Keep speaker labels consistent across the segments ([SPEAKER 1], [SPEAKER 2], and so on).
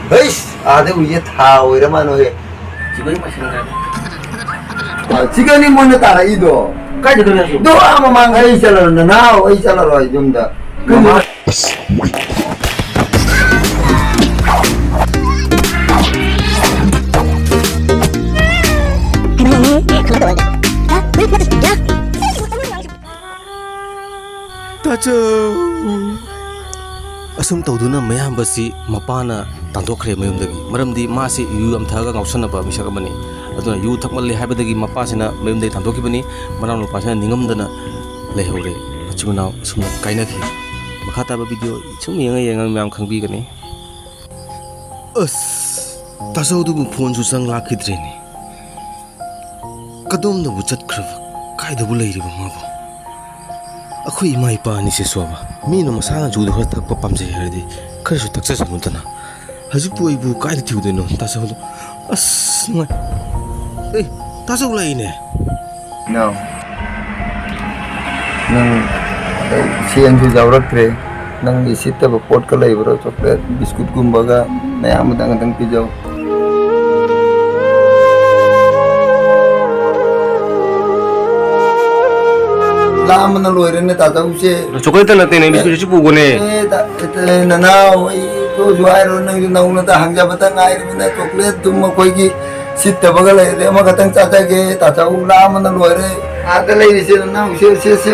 [SPEAKER 1] Hei, ada uji tahu ira mana he?
[SPEAKER 2] Juga ini masih enggak.
[SPEAKER 1] Jika ni mana tara itu?
[SPEAKER 2] Kau juga masuk.
[SPEAKER 1] Doa memang ai salah na, ai salah roy jumda. Mama.
[SPEAKER 3] Assam तौदुना मयाम बसी मपाना तांतोखरे मयुमदगी मरमदी मासी यु अमथागा गाउसनबा मिसकमनी अदुना यु थकमल्ले हाबदगी मपासिना मयुमदे तांतोखिबनी मनाम नुपासिना निंगमदना लेहौरे अचुनाव Sumana काइनाखि मखाताबा video सुम येंगा मयाम खंगबीगनी अस तासौदुबु फोनसु संग लाखिद्रेनी कदोमदबु चतख्रब काइदबु लेरिबा माबो अखोई इमा इपा अनिसे सोबा मीना मसाना जुद खर थकप पामजे हरदी खरसु थक्सा सनुतना हजिपु इबु काइद थिउदेनो तासौदु अस नुंगाय ए तासौ लाइने
[SPEAKER 1] No. Nang siang tu jauh nang isi tu pot kalai bro coklat biskut kumbaga naya mudang pijau. Lama na luar ni tata usi.
[SPEAKER 3] chocolate natin na biskut si pugo ne
[SPEAKER 1] Tak nanau itu jual nang na dah hangja batang air mana coklat tu koi ki sit bagai le mak katang tata ke tata lama na luar ada lagi sih nang usi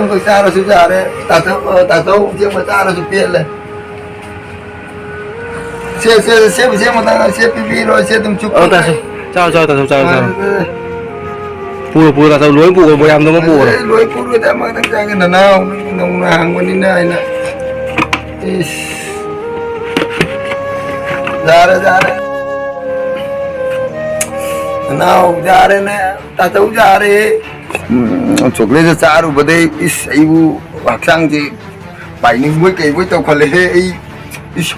[SPEAKER 1] kau cara sudah tata usi kau cara supir le. Siapa matang siapa pipiro siapa tum cukup.
[SPEAKER 3] oh tasau ciao puro tasau luar pugo boyam dong pugo
[SPEAKER 1] Loi puro dah mak katang jangan nanau nang hang mana ni na. Ish. Jare now jare ne tata jare chocolate se charu bade is aibu haksang ji baining boi kai boi tau khale he ai is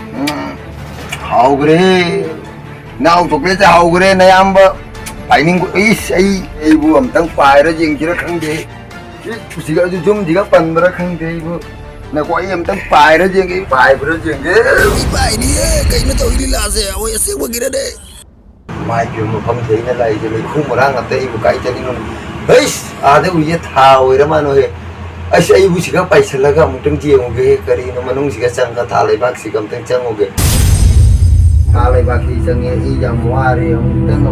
[SPEAKER 1] hau gre now chocolate se hau gre na yamba baining is ai aibu amtang pai ra jing jira khang de siga ju jum jiga pandra khang de aibu na ko ai amtang pai ra jing ai pai bra jing de pai ni kai na tau ri la se oi se wa gira de mai kyo mo pham thei na lai je lai khum ra ngam te ibu kai chani non hei ade uye thao ira mano he asa ibu siga paisa laga mutang ji ngoge kari no manung siga changka thalai bak sigam tang changoge thalai bak hi change i jam ware tang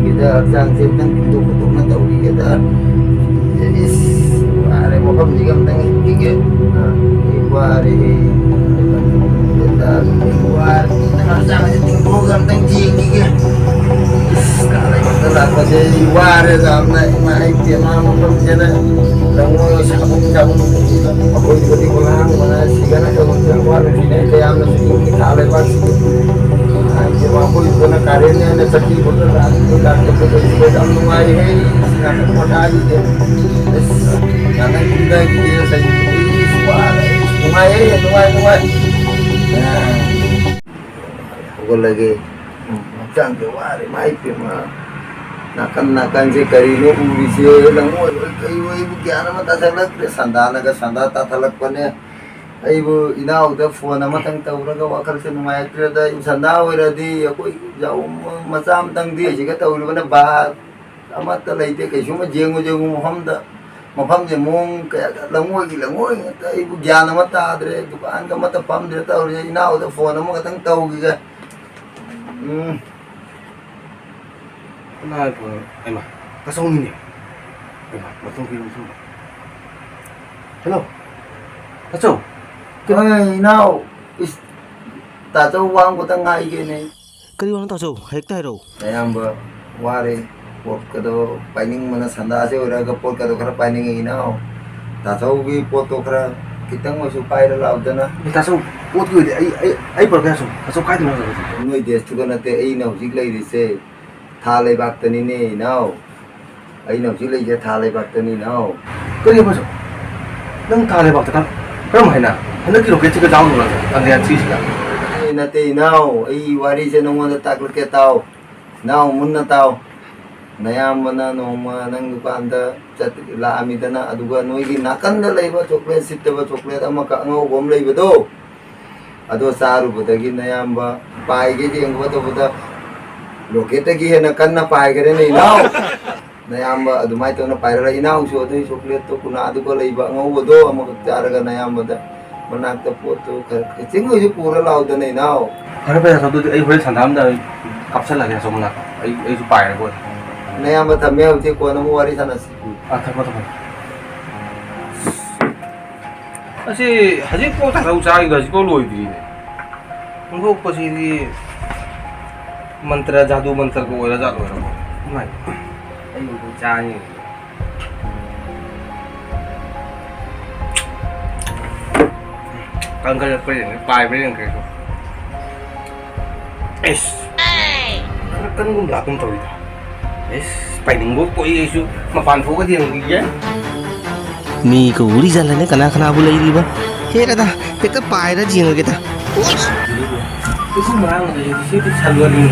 [SPEAKER 1] hi da chang se tang tu tu na tau ri da is are mo pham sigam tang hi ge i ware da war na chang se ting program tang ji ge Kalau saya iwar sama naik dia mau kerjanya, lalu sabun aku juga di kolam mana sih kan ada orang luar sini saya ambil sini kalau pas dia mau itu nak karirnya ada sakit betul kan betul sudah mulai hei nak modal dia, karena kita dia saya mulai, aku lagi macam tu wari mai pima nakan je kari no uvisi langu ai bukiana mata salak sandana ga sanda ta thalak pane ai bu ina uda phone ama tang tauraga wakal se numai kreda sanda oiradi koi jau macam tang di jiga taurubana ba ama ta leite kai suma jengu hamda mafam je mong kaya langu ai bu gyana mata adre dukan ga mata pam de taur ina uda phone ama tang tau gi ga
[SPEAKER 3] Nah, emang, kasong ini. Emang, betul gitu. Hello, kasong.
[SPEAKER 1] Ay, now is tato wang ko tanga igene.
[SPEAKER 3] Kali wang taso, hektar ro.
[SPEAKER 1] Ayamba ware pot kado pining mana sanda se ora ga pot kado kara pining inaw. Tato bi pot to kara kitang mo supai ra law dana.
[SPEAKER 3] Taso, pot ko ai por kaso. Kaso kai dum.
[SPEAKER 1] Noi des tu kana te ai naw jik lai ri se. Thalai bak tani ne naw. Ai naw jik lai je thalai bak tani naw.
[SPEAKER 3] Kali apa so? Nang thalai bak ta. Kamu hena. Hena ki roket ka down la. Andya chi sila.
[SPEAKER 1] Ai na te naw ai wari se no mo tak ke taw. Naw mun na taw. Nayam mana noma nang dukanda chat la amidana aduga noi gi nakan da leiba chocolate sit ba chocolate ama ka ngo gom leiba do ꯑꯗꯣ ꯆꯥꯔꯨꯕꯗꯒꯤ ꯅꯌꯥꯝꯕ ꯄꯥꯏꯒꯦ ꯌꯦꯡꯕ ꯇꯧꯕꯗ ꯔꯣꯀꯦꯠꯇꯒꯤ ꯍꯦꯟꯅ ꯀꯟꯅ ꯄꯥꯏꯈ꯭ꯔꯦꯅꯦ ꯏꯅꯥꯎ ꯅꯌꯥꯝꯕ ꯑꯗꯨꯃꯥꯏꯅ ꯇꯧꯅ ꯄꯥꯏꯔꯒ ꯏꯅꯥꯎꯁꯨ ꯑꯗꯨꯒꯤ ꯆꯣꯀ꯭ꯂꯦꯠꯇꯣ ꯀꯨꯅꯥꯗꯨꯒ ꯂꯩꯕ ꯑꯉꯧꯕꯗꯣ ꯑꯃꯈꯛ ꯆꯥꯔꯒ ꯅꯌꯥꯝꯕꯗ ꯃꯅꯥꯛꯇ ꯄꯣꯠꯇꯨ ꯈꯔ ꯆꯤꯡꯍꯣꯏꯁꯨ ꯄꯨꯔ ꯂꯥꯎꯗꯅ ꯏꯅꯥꯎ
[SPEAKER 3] ꯐꯔꯦ ꯐꯔꯦ ꯑꯗꯨꯗꯤ ꯑꯩ ꯍꯣꯔꯦꯟ ꯁꯟꯗꯥꯝꯗ ꯀꯥꯞꯁꯜꯂꯒꯦ ꯑꯁꯣꯝ ꯃꯅꯥꯛꯇ ꯑꯩꯁꯨ ꯄꯥꯏꯔꯒ
[SPEAKER 1] ꯅꯌꯥꯝꯕ ꯊꯝꯃꯦ ꯍꯧꯖꯤꯛ ꯀꯣꯟꯅ ꯑꯃꯨꯛ ꯋꯥꯔꯤ ꯁꯥꯟꯅꯁꯤ
[SPEAKER 3] ꯊꯝꯃꯣ ꯊꯝꯃꯣ ꯑꯁꯤ ꯍꯧꯖꯤꯛꯐꯥꯎ ꯇꯥꯊꯧ ꯆꯥꯔꯤꯗꯣ ꯍꯧꯖꯤꯛꯐꯥꯎ ꯂꯣꯏꯗ꯭ꯔꯤꯅꯦ ꯍꯨꯟꯗꯣꯛꯄꯁꯤꯗꯤ ꯃꯟꯇ꯭ꯔ ꯖꯥꯗꯨ ꯃꯟꯇ꯭ꯔꯒ ꯑꯣꯏꯔꯖꯥꯠ ꯑꯣꯏꯔꯕꯣ ꯏꯃꯥꯏ ꯑꯩꯕꯨ ꯆꯥꯅꯤ ꯀꯟꯈꯠꯂꯛꯄ ꯌꯦꯡꯉꯦ ꯄꯥꯏꯕ ꯌꯦꯡꯈ꯭ꯔꯦꯁꯨ ꯑꯦꯁ ꯈꯔ ꯀꯟꯒꯨꯝ ꯂꯥꯛꯀꯨꯝ ꯇꯧꯔꯤꯗ ꯑꯦꯁ ꯄꯥꯏꯅꯤꯡꯕ ꯄꯣꯛꯏ ꯑꯩꯁꯨ ꯃꯄꯥꯟ ꯊꯣꯛꯑꯒꯗꯤ ꯌꯦꯡꯈꯤꯒꯦ
[SPEAKER 4] ꯃꯤꯒ ꯎꯔꯤ ꯖꯥꯠꯂꯅꯦ ꯀꯅꯥ ꯀꯅꯥꯕꯨ ꯂꯩꯔꯤꯕ ꯍꯦꯔꯗ ꯍꯦꯛꯇ ꯄꯥꯏꯔ ꯌꯦꯡꯉꯒꯦꯗ
[SPEAKER 3] ꯀꯩꯁꯨ ꯃꯔꯥꯡꯗ ꯁꯤꯗꯤ ꯁꯜꯋꯥꯅꯤ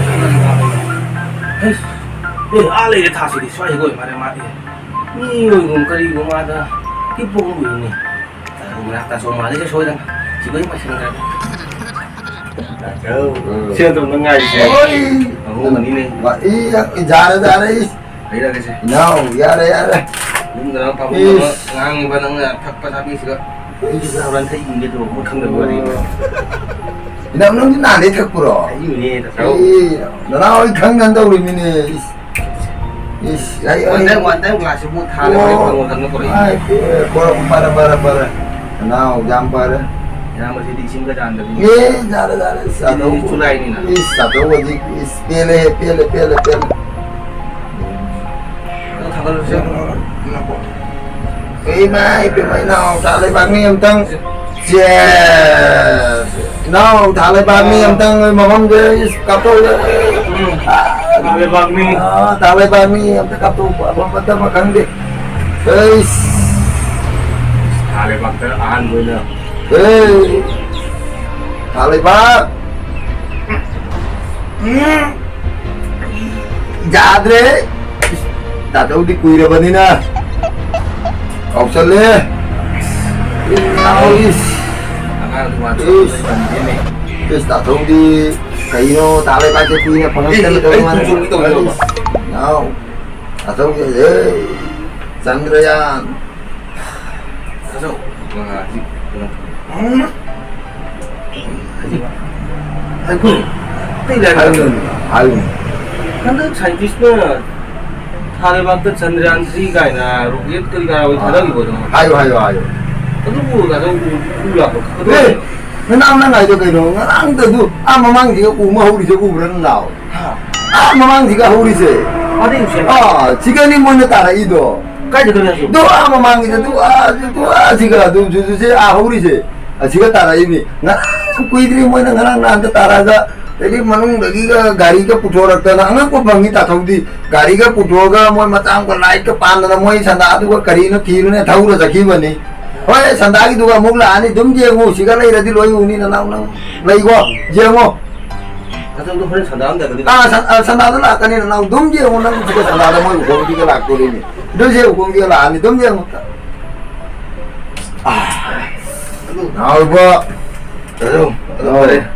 [SPEAKER 3] ꯑꯥ ꯂꯩꯔꯦ ꯊꯥꯁꯤꯗꯤ ꯁ꯭ꯋꯥꯏ ꯍꯣꯏ ꯃꯥꯔꯦ ꯃꯥꯗꯤ ꯃꯤ ꯑꯣꯏꯒꯨꯝ ꯀꯔꯤꯒꯨꯝ ꯃꯥꯗ ꯍꯤꯞꯄꯒꯨꯝ ꯎꯏꯅꯤ ꯃꯅꯥꯛꯇ ꯁꯣ ꯃꯥꯜꯂꯤꯁꯦ ꯁꯣꯏꯗꯅ ꯁꯤꯒꯩ ꯄꯥꯏꯁꯤꯟꯈ꯭ꯔꯦ ꯁꯦꯟꯗꯣ ꯅꯨꯡꯉꯥꯏꯔꯤꯁꯦ ꯑꯍꯣꯡꯒꯅꯤꯅꯦ
[SPEAKER 1] ꯌꯥꯔꯦ ꯌꯥꯔꯦ
[SPEAKER 3] ꯍꯩꯔꯒꯦꯁꯦ
[SPEAKER 1] ꯏꯅꯥꯎ ꯌꯥꯔꯦ ꯌꯥꯔꯦ
[SPEAKER 3] ꯌꯨꯝꯗ ꯄꯥꯕꯨꯡ ꯉꯥꯡꯉꯤꯕ ꯅꯪꯅ ꯊꯛꯄ ꯆꯥꯕꯤꯁꯤꯒ ꯑꯩꯁꯨ ꯍꯣꯔꯦꯟ ꯊꯛ ꯏꯟꯒꯦ ꯇꯧꯕ ꯃꯣꯏ ꯈꯪꯗꯕ ꯋꯥꯔꯤ
[SPEAKER 1] ꯏꯅꯥꯎ ꯅꯪꯗꯤ ꯅꯍꯥꯟꯗꯩ ꯊꯛꯄ꯭ꯔꯣ
[SPEAKER 3] ꯑꯩꯒꯤꯅꯦ ꯇꯥꯆꯧ
[SPEAKER 1] ꯅꯅꯥꯎ ꯑꯩ ꯈꯪꯗꯅ ꯇꯧꯔꯤꯃꯤꯅꯦ
[SPEAKER 3] ꯋꯥꯟ ꯇꯥꯏꯝ ꯒ꯭ꯂꯥꯁꯁꯤꯕꯨ ꯊꯥꯂꯦ ꯍꯣꯔꯦꯟ ꯐꯪꯉꯣ ꯈꯪꯅ ꯄꯨꯔꯛꯏ
[SPEAKER 1] ꯐꯔꯦ ꯐꯔꯦ ꯐꯔꯦ ꯅꯅꯥꯎ ꯌꯥꯝ ꯐꯔꯦ
[SPEAKER 3] ꯏꯌꯥꯝꯕꯁꯤꯗꯤ ꯏꯁꯤꯡꯒ ꯆꯥꯟꯗꯕꯤꯅꯤ
[SPEAKER 1] ꯌꯥꯔꯦ ꯌꯥꯔꯦ
[SPEAKER 3] ꯆꯨꯂꯥꯏꯅꯤꯅ
[SPEAKER 1] ꯆꯥꯊꯧ ꯍꯧꯖꯤꯛ ꯄꯦꯜꯂꯦ ꯄꯦꯜꯂꯦ ꯄꯦꯜꯂꯦ ꯄꯦꯜꯂꯦ
[SPEAKER 3] ꯊꯥꯒꯠꯂꯨꯁꯦ
[SPEAKER 1] ꯏꯃꯥ ꯏꯄꯦꯝꯃ ꯏꯅꯥꯎ ꯊꯥ ꯂꯩꯕꯥꯛꯅꯤ ꯑꯝꯇꯪ ꯏꯅꯥꯎ ꯊꯥ ꯂꯩꯕꯥꯛꯅꯤ ꯑꯝꯇꯪ ꯃꯐꯝꯁꯦ ꯀꯥꯞꯊꯣꯛꯑ
[SPEAKER 3] ꯂꯩꯕꯥꯛꯅꯤ
[SPEAKER 1] ꯊꯥ ꯂꯩꯕꯥꯛꯅꯤ ꯑꯝꯇ ꯀꯥꯞꯊꯣꯛꯄ ꯑꯃ ꯑꯃ ꯈꯪꯗꯦ
[SPEAKER 3] ꯊꯥ ꯂꯩꯕꯥꯛꯇ ꯑꯍꯥꯟꯕ ꯑꯣꯏꯅꯊꯥ
[SPEAKER 1] ꯂꯩꯕꯥꯛ ꯌꯥꯗ꯭ꯔꯦ ꯇꯥꯆꯧꯗꯤ ꯀꯨꯏꯔꯕꯅꯤꯅ ꯀꯥꯎꯁꯜꯂꯦ ꯇꯥꯆꯧꯗꯤ ꯀꯩꯅꯣ ꯊꯥ ꯂꯩꯕꯥꯛꯁꯦ ꯀꯨꯏꯅ ꯐꯪꯉꯛꯇꯕ ꯇꯥꯆꯧꯗꯤ ꯆꯪꯗ꯭ꯔꯌꯥꯟ
[SPEAKER 3] ꯇꯥꯆꯧ
[SPEAKER 1] 하유.
[SPEAKER 3] 근데 사이언티스트는 타레박도 찬드라안 3 가이나 로켓 그리가 왜 다다기거든.
[SPEAKER 1] 하유.
[SPEAKER 3] 그리고 나서 우라고.
[SPEAKER 1] 네. nang ngai to kaino nang ta du mamang ji ku ma huri se ku bran lao mamang ji ga huri se
[SPEAKER 3] 어디 유세?
[SPEAKER 1] 지가 니 뭔데 따라 이도
[SPEAKER 3] 까지 그래서.
[SPEAKER 1] 도 mamang ji du 지가 du se huri se 지가 따라 이니 na kuidri mo na nang na 따라 ga jadi manung lagi ga gari ka puthor rakta na ang ko bangi ta thodi gari ka puthoga mo matang ko light ka pan na mo sanda du ka kari no thiru ne thaura jakhi bani Oi, sandagi duga mugla ani dum je ngo siga lai radi loi uni na nang lai go je ngo
[SPEAKER 3] 가서 또 그래 산다는데 그래.
[SPEAKER 1] sandada la kani na nang dum je ngo nang siga sandada mo ko di la ko ni do je ko ngi la ani dum je ngo na ba
[SPEAKER 3] 그래.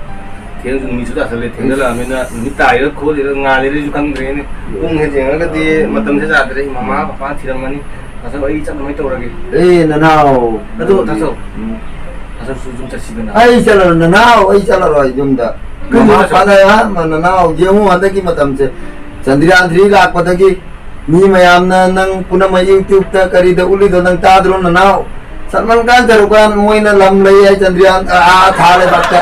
[SPEAKER 3] 대응 미수다 설레 된다라 하면은 미타이를 코리를 nga리를 주간 그래네. 웅해쟁어가디 마탐세 자들이 마마 파파 티랑마니 가서 어이 참 많이 떠오르게.
[SPEAKER 1] nanao
[SPEAKER 3] 나도 다서. 가서 수좀 자시거나.
[SPEAKER 1] ai chala nanao ai chala roi dum da ma pada ya nanao je ngo anda ki matam se chandrian 3 lakh padagi mi mayam na nang punama youtube ta kari da uli do nang ta dro nanao Salman Khan jarukan moina lam lai ai chandrian thale bakta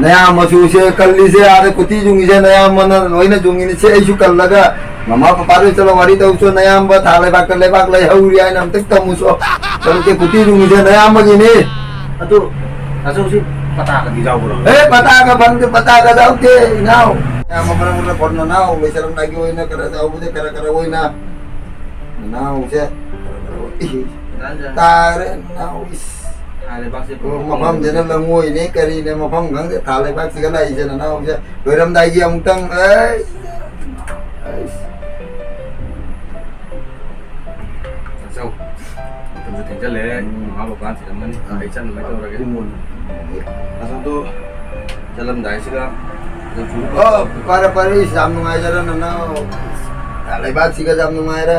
[SPEAKER 1] naya masu se kalli se are kuti jungi se naya mana loina jungi ni se isu kallaga mama papa ro chalo wari ta uso naya amba thale bak lai hauri ai nam tak tamuso ke kuti jungi se naya magi ni
[SPEAKER 3] atu 가서 혹시 빠따가 디자고 그러.
[SPEAKER 1] pataka bang pataka daw ke now ya mabara mula porno now may sarang lagi oina kara daw bude kara oina now se tare now is
[SPEAKER 3] 아래 박스
[SPEAKER 1] mapam jana lang ngoi ne kari ne mapam gang de thale bak sigala ise na now se loiram dai gi amtang
[SPEAKER 3] 가서 좀 된잘래. 마마 바한테 한번 아이 짠 많이 떠오르게. 가서 또 ꯆꯠꯂꯝꯗꯥꯏꯁꯤꯒ
[SPEAKER 1] ꯐꯔꯦ ꯐꯔꯦ ꯏꯁ ꯌꯥꯝ ꯅꯨꯡꯉꯥꯏꯖꯔꯦ ꯅꯅꯥꯎ ꯂꯩꯕꯥꯛꯁꯤꯒ ꯌꯥꯝ ꯅꯨꯡꯉꯥꯏꯔꯦ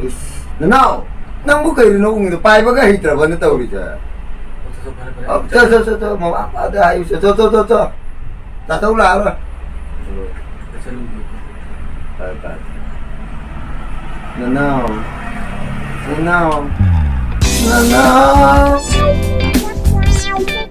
[SPEAKER 1] ꯏꯁ ꯅꯅꯥꯎ ꯅꯪꯕꯨ ꯀꯩꯅꯣ ꯎꯡꯉꯤꯗꯣ ꯄꯥꯏꯕꯒ ꯍꯩꯇ꯭ꯔꯕꯅ ꯇꯧꯔꯤꯁꯦ ꯆꯠ ꯃꯃꯥ ꯃꯄꯥꯗ ꯍꯥꯏꯌꯨ ꯆꯠ ꯇꯥꯇꯧ ꯂꯥꯛꯑꯔꯣꯏ ꯐꯔꯦ ꯐꯔꯦ Now.